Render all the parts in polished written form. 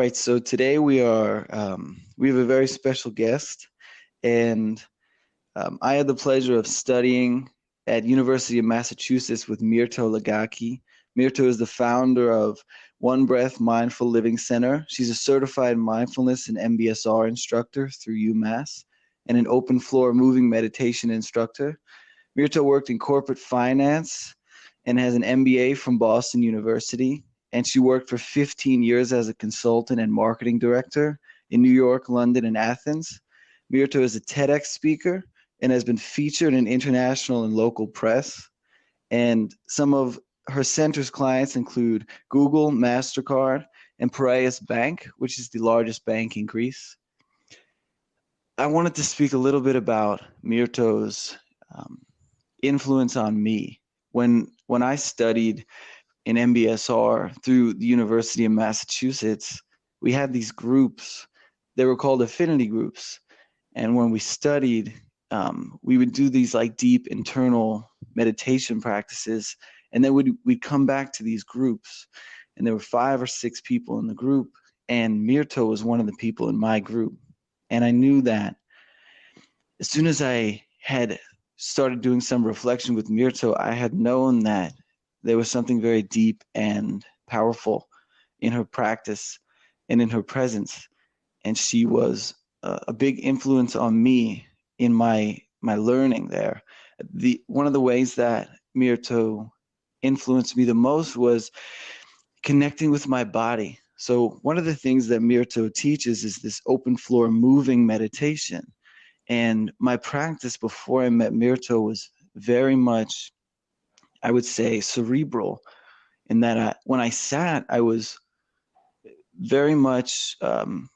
right, so today we have a very special guest, and I had the pleasure of studying at University of Massachusetts with Myrto Legaki. Myrto is the founder of One Breath Mindful Living Center. She's a certified mindfulness and MBSR instructor through UMass and an open floor moving meditation instructor. Myrto worked in corporate finance and has an MBA from Boston University. And she worked for 15 years as a consultant and marketing director in New York, London, and Athens. Myrto is a TEDx speaker and has been featured in international and local press. And some of her center's clients include Google, MasterCard, and Piraeus Bank, which is the largest bank in Greece. I wanted to speak a little bit about Myrto's influence on me. When I studied in MBSR through the University of Massachusetts, we had these groups. They were called affinity groups. And when we studied, we would do these like deep internal meditation practices. And then we'd come back to these groups. And there were 5 or 6 people in the group. And Myrto was one of the people in my group. And I knew that as soon as I had started doing some reflection with Myrto, I had known that there was something very deep and powerful in her practice and in her presence. And she was a big influence on me in my learning there. One of the ways that Myrto influenced me the most was connecting with my body. So one of the things that Myrto teaches is this open floor moving meditation. And my practice before I met Myrto was very much, I would say, cerebral, in that when I sat, I was very much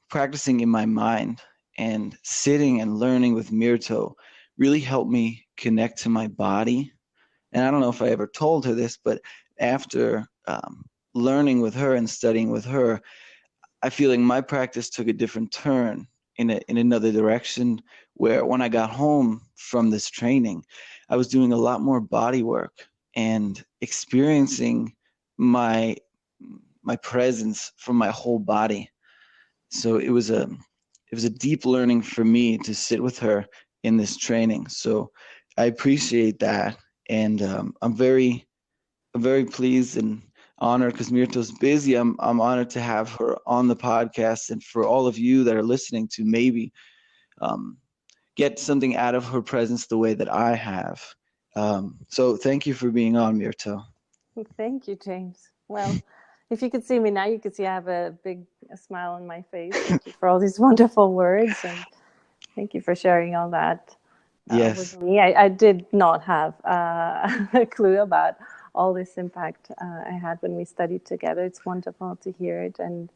practicing in my mind, and sitting and learning with Myrto really helped me connect to my body. And I don't know if I ever told her this, but after learning with her and studying with her, I feel like my practice took a different turn in another direction, where when I got home from this training, I was doing a lot more body work and experiencing my presence from my whole body. So it was a deep learning for me to sit with her in this training. So I appreciate that, and I'm very pleased and honored because Myrto's busy. I'm honored to have her on the podcast, and for all of you that are listening to maybe get something out of her presence the way that I have. So thank you for being on, Myrto. Thank you, James. Well, if you could see me now, you could see I have a big smile on my face. Thank you for all these wonderful words, and thank you for sharing all that Yes. with me. I did not have a clue about all this impact I had when we studied together. It's wonderful to hear it, and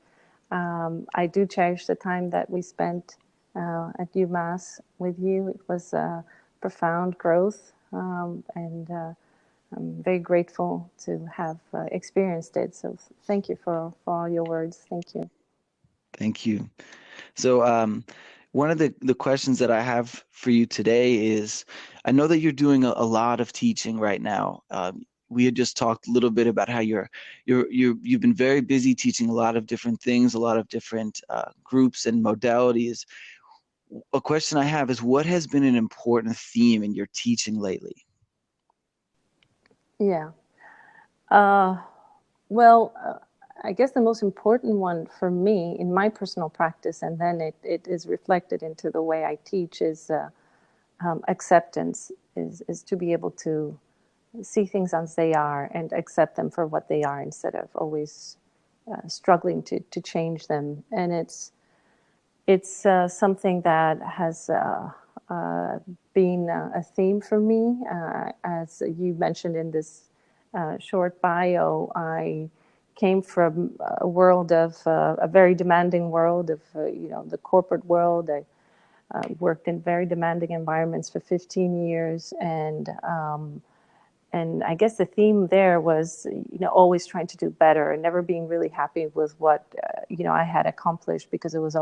I do cherish the time that we spent at UMass with you. It was a profound growth, and I'm very grateful to have experienced it. So thank you for all your words. Thank you. Thank you. So one of the questions that I have for you today is, I know that you're doing a lot of teaching right now. We had just talked a little bit about how you've been very busy teaching a lot of different things, a lot of different groups and modalities. A question I have is, what has been an important theme in your teaching lately? Yeah. Well, I guess the most important one for me in my personal practice, and then it is reflected into the way I teach, is acceptance, is to be able to see things as they are and accept them for what they are, instead of always struggling to change them. And it's something that has been a theme for me. As you mentioned in this short bio, I came from a world of a very demanding world of the corporate world. I worked in very demanding environments for 15 years, and I guess the theme there was always trying to do better and never being really happy with what I had accomplished, because it was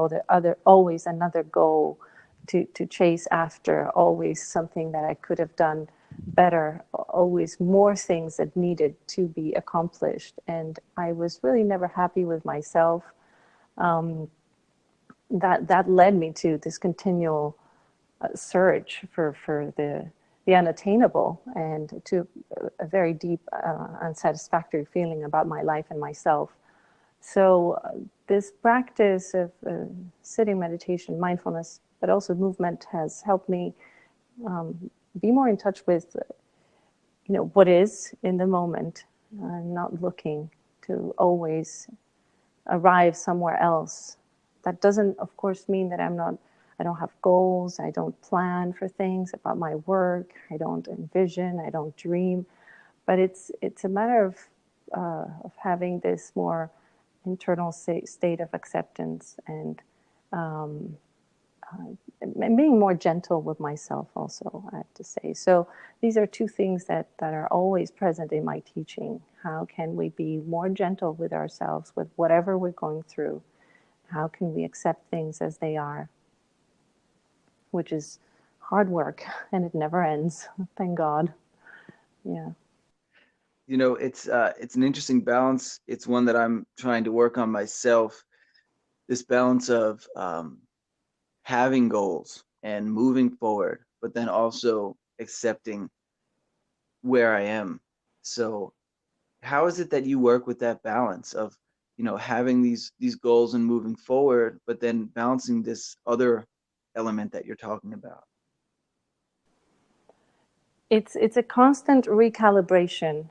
always another goal to chase after, always something that I could have done better, always more things that needed to be accomplished. And I was really never happy with myself. um, that led me to this continual search for the unattainable and to a very deep, unsatisfactory feeling about my life and myself. So, this practice of sitting meditation, mindfulness, but also movement has helped me be more in touch with, what is in the moment, not looking to always arrive somewhere else. That doesn't, of course, mean that I don't have goals, I don't plan for things about my work, I don't envision, I don't dream, but it's a matter of having this more internal state of acceptance and um, being more gentle with myself also, I have to say. So these are two things that are always present in my teaching. How can we be more gentle with ourselves with whatever we're going through? How can we accept things as they are? Which is hard work and it never ends. Thank God. Yeah. It's an interesting balance. It's one that I'm trying to work on myself. This balance of having goals and moving forward, but then also accepting where I am. So, how is it that you work with that balance of, having these goals and moving forward, but then balancing this other element that you're talking about? It's a constant recalibration,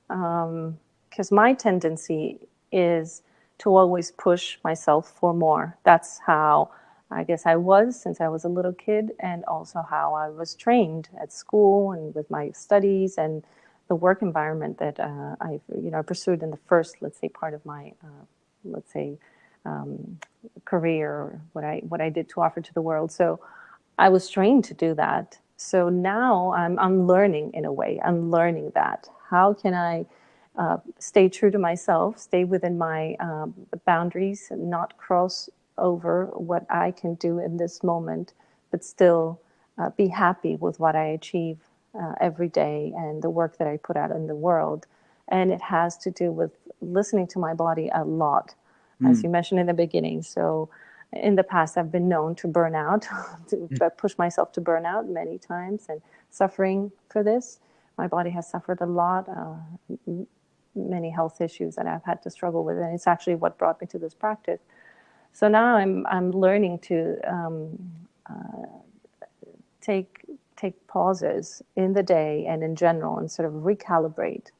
because my tendency is to always push myself for more. That's how I guess I was since I was a little kid, and also how I was trained at school and with my studies and the work environment that I pursued in the first, let's say, part of my let's say um, career, or what I did to offer to the world. So I was trained to do that. So now I'm unlearning, in a way. I'm learning that. How can I stay true to myself, stay within my boundaries, and not cross over what I can do in this moment, but still be happy with what I achieve every day and the work that I put out in the world. And it has to do with listening to my body a lot, as Hmm. you mentioned in the beginning. So in the past, I've been known to burn out, to push myself to burn out many times, and suffering for this. My body has suffered a lot, many health issues that I've had to struggle with, and it's actually what brought me to this practice. So now I'm learning to take take pauses in the day and in general, and sort of recalibrate.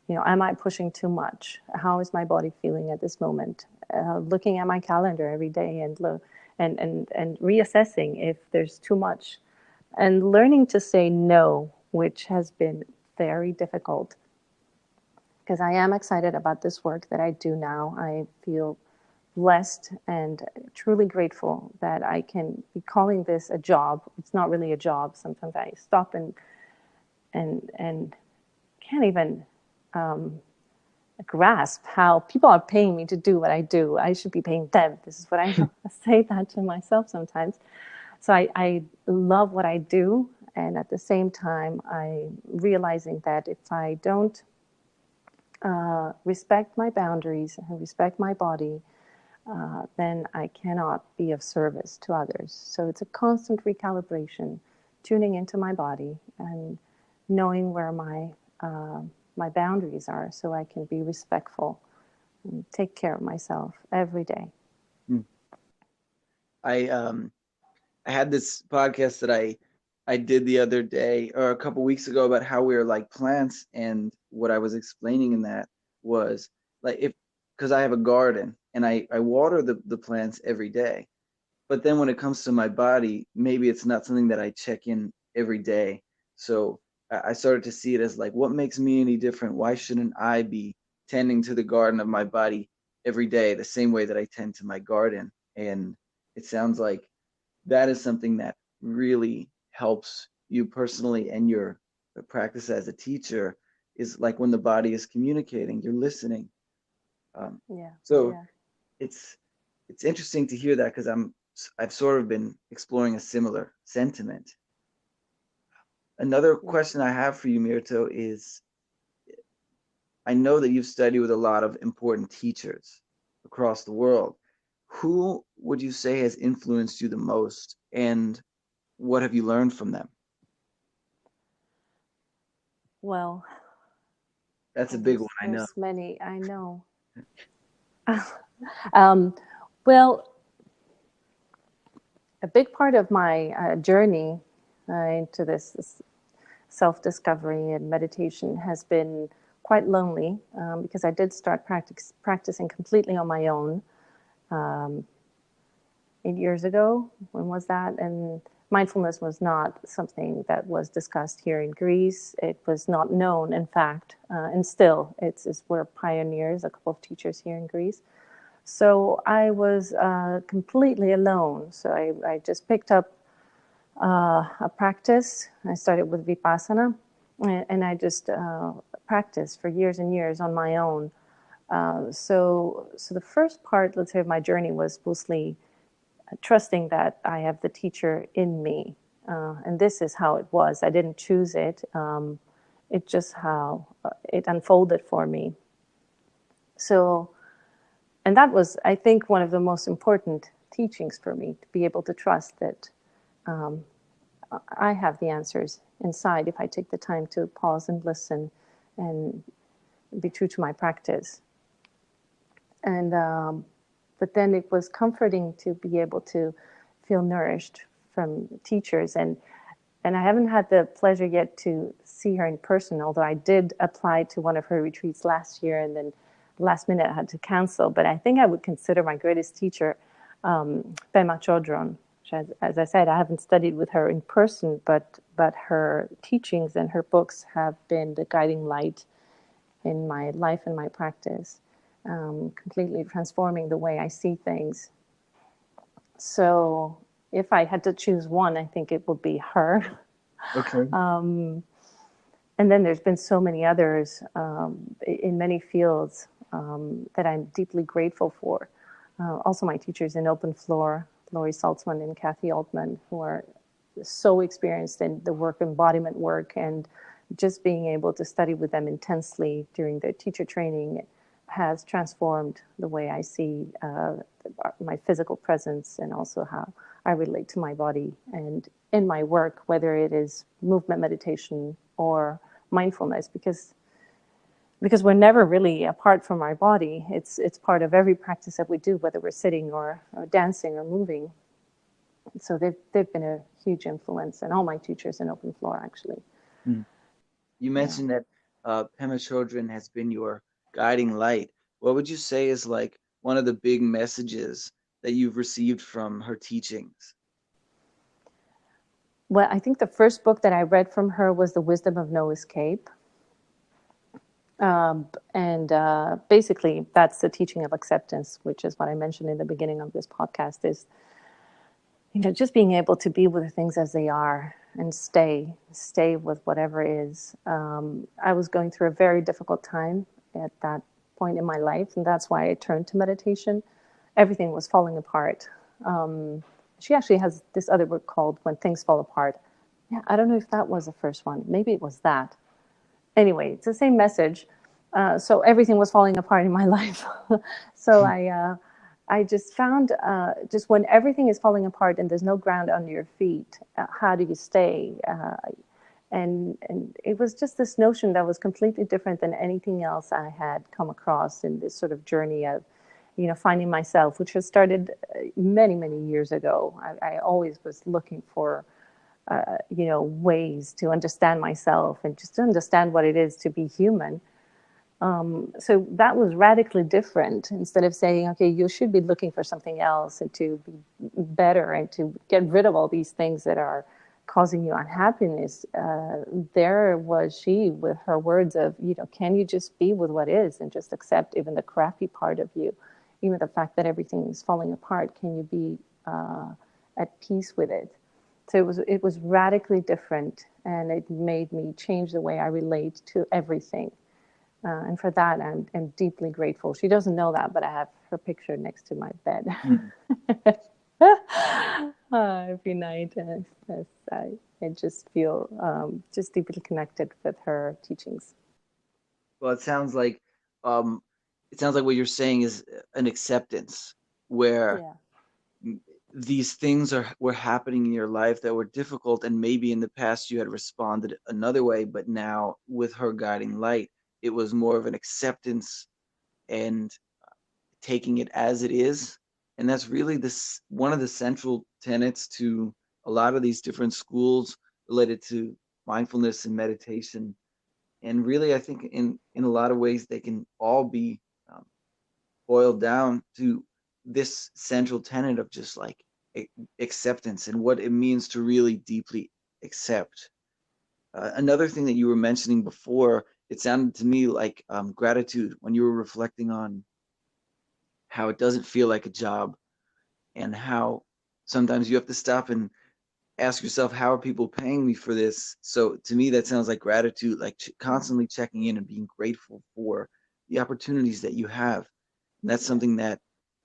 Am I pushing too much? How is my body feeling at this moment? Looking at my calendar every day and reassessing if there's too much, and learning to say no, which has been very difficult, because I am excited about this work that I do now. I feel blessed and truly grateful that I can be calling this a job. It's not really a job. Sometimes I stop and can't even grasp how people are paying me to do what I do. I should be paying them. This is what I say that to myself sometimes. So I love what I do, and at the same time, I'm realizing that if I don't respect my boundaries and respect my body, then I cannot be of service to others. So it's a constant recalibration, tuning into my body and knowing where my boundaries are, so I can be respectful and take care of myself every day. Hmm. I I had this podcast that I did the other day or a couple weeks ago about how we are like plants, and what I was explaining in that was like, if because I have a garden and I water the plants every day, but then when it comes to my body, maybe it's not something that I check in every day. So I started to see it as like, what makes me any different? Why shouldn't I be tending to the garden of my body every day the same way that I tend to my garden? And it sounds like that is something that really helps you personally, and your practice as a teacher is like when the body is communicating, you're listening. Um, Yeah, so yeah, it's it's interesting to hear that, because I've sort of been exploring a similar sentiment. Another yeah. question I have for you, Myrto, is I know that you've studied with a lot of important teachers across the world. who would you say has influenced you the most, and what have you learned from them? Well, That's a oh, big one, I know. there's many. I know. um, well, a big part of my journey into this self-discovery and meditation has been quite lonely, because I did start practicing completely on my own, um, 8 years ago. When was that? And mindfulness was not something that was discussed here in Greece. It was not known, in fact, and still we're pioneers, a couple of teachers here in Greece. So I was completely alone. So I just picked up a practice. I started with Vipassana, and I just practiced for years and years on my own. So the first part, let's say, of my journey was mostly trusting that I have the teacher in me. And this is how it was. I didn't choose it. It's just how it unfolded for me. So, and that was, I think, one of the most important teachings for me, to be able to trust that um, I have the answers inside if I take the time to pause and listen and be true to my practice. And but then it was comforting to be able to feel nourished from teachers, and I haven't had the pleasure yet to see her in person, although I did apply to one of her retreats last year, and then last minute I had to cancel. But I think I would consider my greatest teacher, Pema Chodron. As I said, I haven't studied with her in person, but her teachings and her books have been the guiding light in my life and my practice, completely transforming the way I see things. So if I had to choose one, I think it would be her. Okay. And then there's been so many others, in many fields, that I'm deeply grateful for. Also, my teachers in Open Floor, Laurie Saltzman and Kathy Altman, who are so experienced in the work, embodiment work, and just being able to study with them intensely during their teacher training has transformed the way I see my physical presence, and also how I relate to my body. And in my work, whether it is movement meditation or mindfulness, because we're never really apart from our body. It's part of every practice that we do, whether we're sitting or dancing or moving. So they've been a huge influence, and all my teachers in Open Floor, actually. Hmm. You Yeah. mentioned that Pema Chodron has been your guiding light. What would you say is like one of the big messages that you've received from her teachings? Well, I think the first book that I read from her was The Wisdom of No Escape. And basically, that's the teaching of acceptance, which is what I mentioned in the beginning of this podcast, is, just being able to be with the things as they are and stay with whatever is. I was going through a very difficult time at that point in my life, and that's why I turned to meditation. Everything was falling apart. She actually has this other book called When Things Fall Apart. Yeah, I don't know if that was the first one. Maybe it was that. Anyway, it's the same message. So everything was falling apart in my life. So I just found, just when everything is falling apart and there's no ground under your feet, how do you stay? And it was just this notion that was completely different than anything else I had come across in this sort of journey of, finding myself, which has started many, many years ago. I always was looking for, ways to understand myself and just to understand what it is to be human. So that was radically different. Instead of saying, okay, you should be looking for something else and to be better and to get rid of all these things that are causing you unhappiness, there was she with her words of, can you just be with what is and just accept even the crappy part of you, even the fact that everything is falling apart? Can you be at peace with it? So it was radically different, and it made me change the way I relate to everything. And for that, I'm deeply grateful. She doesn't know that, but I have her picture next to my bed Hmm. every night. And I just feel just deeply connected with her teachings. Well, um, it sounds like what you're saying is an acceptance where Yeah. these things were happening in your life that were difficult, and maybe in the past you had responded another way, but now with her guiding light, it was more of an acceptance and taking it as it is. And that's really this one of the central tenets to a lot of these different schools related to mindfulness and meditation. And really, I think in a lot of ways they can all be um, boiled down to this central tenet of just like acceptance and what it means to really deeply accept. Another thing that you were mentioning before, it sounded to me like gratitude when you were reflecting on how it doesn't feel like a job, and how sometimes you have to stop and ask yourself, how are people paying me for this? So to me, that sounds like gratitude, like constantly checking in and being grateful for the opportunities that you have. And that's Yeah. something that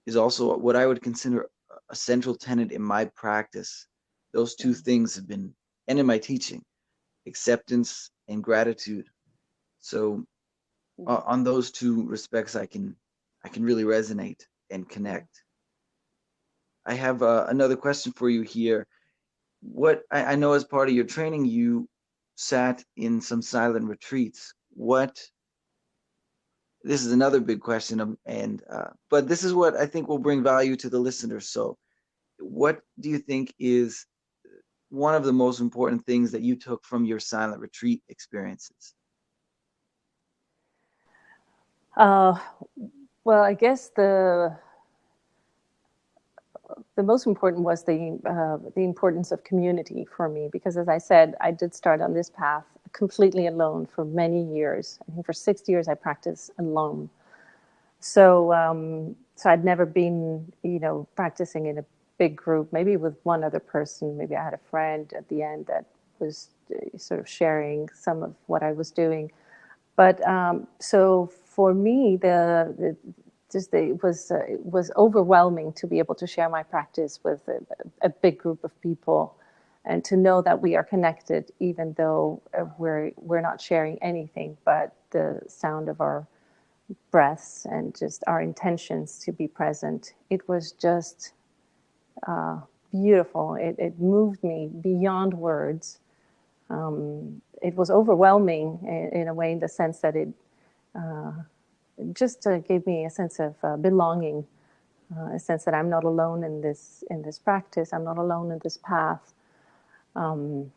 is also what I would consider a central tenet in my practice. Those Yeah. two things have been, and in my teaching, acceptance and gratitude. So Yeah. on those two respects, I can really resonate and Yeah. connect. I have another question for you here. What I know as part of your training, you sat in some silent retreats. What This is another big question, and but this is what I think will bring value to the listeners. So, what do you think is one of the most important things that you took from your silent retreat experiences? Uh, well, I guess the most important was the importance of community for me, because, as I said, I did start on this path completely alone for many years. I think for 6 years I practiced alone. So I'd never been, practicing in a big group, maybe with one other person. Maybe I had a friend at the end that was sort of sharing some of what I was doing. But so for me, it was overwhelming to be able to share my practice with a big group of people, and to know that we are connected, even though we're not sharing anything but the sound of our breaths and just our intentions to be present. It was just beautiful. It moved me beyond words. It was overwhelming in a way, in the sense that it just gave me a sense of belonging, a sense that I'm not alone in this practice. I'm not alone in this path, and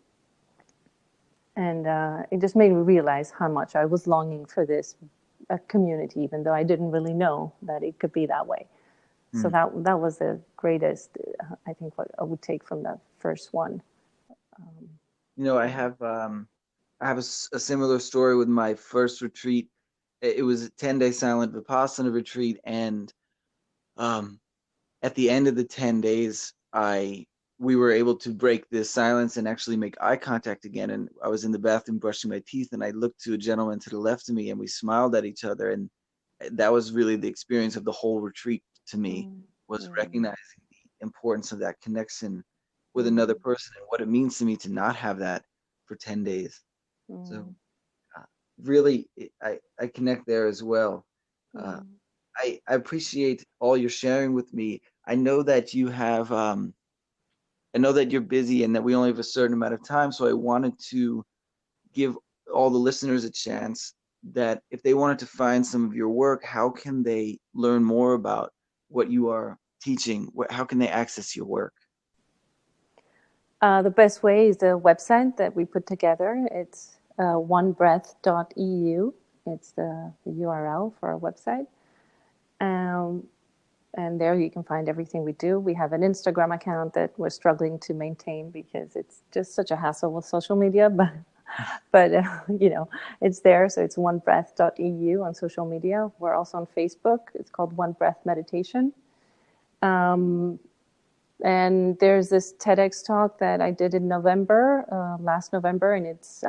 it just made me realize how much I was longing for this community, even though I didn't really know that it could be that way. So Hmm. that was the greatest, I think, what I would take from the first one. You know, Yeah. I have a similar story with my first retreat. It was a 10-day silent Vipassana retreat, and um, at the end of the 10 days, I we were able to break this silence and actually make eye contact again. And I was in the bathroom brushing my teeth, and I looked to a gentleman to the left of me, and we smiled at each other. And that was really the experience of the whole retreat to me, Mm, was mm, recognizing the importance of that connection with another mm, person and what it means to me to not have that for 10 days. So mm, uh, really, I connect there as well. Uh, mm. I appreciate all you're sharing with me. I know that I know that you're busy and that we only have a certain amount of time. So I wanted to give all the listeners a chance that if they wanted to find some of your work, how can they learn more about what you are teaching? How can they access your work? The best way is the website that we put together. It's onebreath.eu. It's the URL for our website. Um, and there you can find everything we do. We have an Instagram account that we're struggling to maintain because it's just such a hassle with social media, but it's there. So it's onebreath.eu on social media. We're also on Facebook. It's called One Breath Meditation. Um, and there's this TEDx talk that I did in November, last November, and it's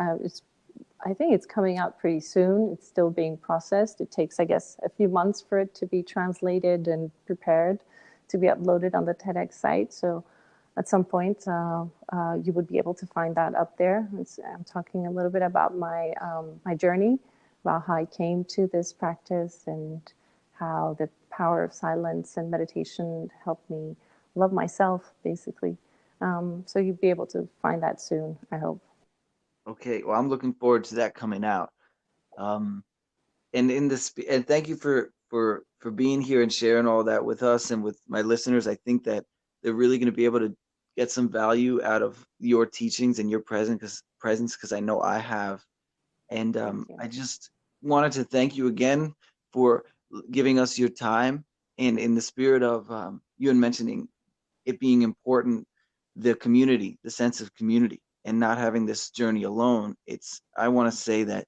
I think it's coming out pretty soon. It's still being processed. It takes, I guess, a few months for it to be translated and prepared to be uploaded on the TEDx site. So at some point, you would be able to find that up there. I'm talking a little bit about my journey, about how I came to this practice, and how power of silence and meditation helped me love myself, basically. So you'd be able to find that soon, I hope. Okay, well, I'm looking forward to that coming out. Um, and in this, and thank you for being here and sharing all that with us and with my listeners. I think that they're really going to be able to get some value out of your teachings and your presence because I know I have. And Thank you. I just wanted to thank you again for giving us your time and in the spirit of you and mentioning it being important, the community, the sense of community, and not having this journey alone. I want to say that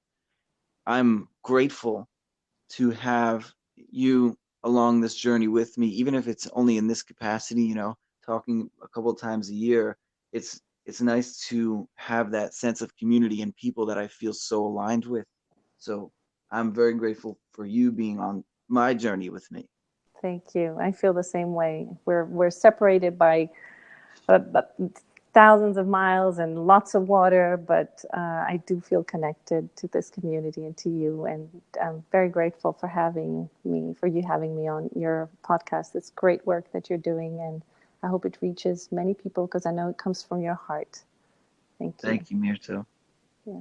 I'm grateful to have you along this journey with me, even if it's only in this capacity, talking a couple of times a year. It's nice to have that sense of community and people that I feel so aligned with. So I'm very grateful for you being on my journey with me. Thank you. I feel the same way. We're separated by thousands of miles and lots of water, but I do feel connected to this community and to you. And I'm very grateful for you having me on your podcast. It's great work that you're doing, and I hope it reaches many people because I know it comes from your heart. Thank you. Thank you, Myrto. Yeah.